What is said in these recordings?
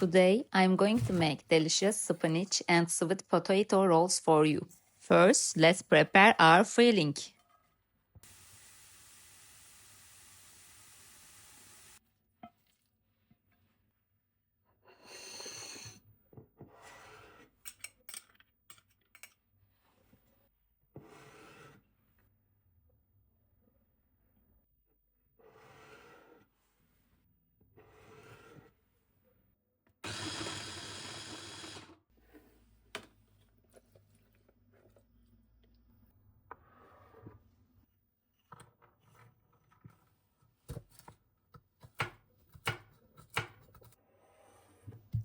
Today, I'm going to make delicious spinach and sweet potato rolls for you. First, let's prepare our filling.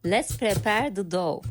Let's prepare the dough.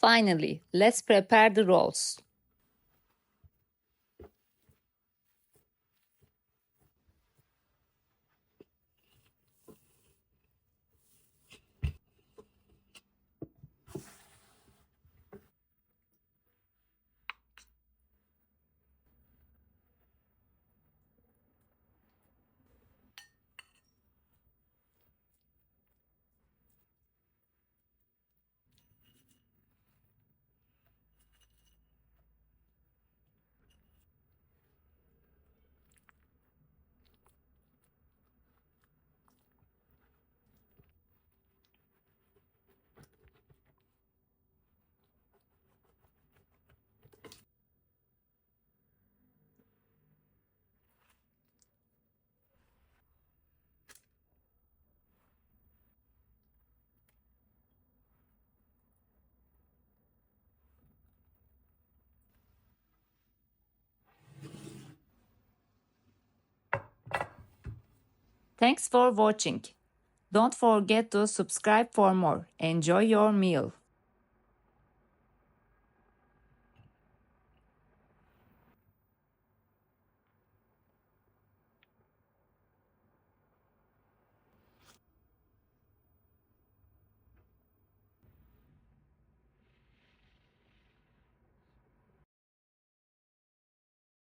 Finally, let's prepare the rolls. Thanks for watching. Don't forget to subscribe for more. Enjoy your meal.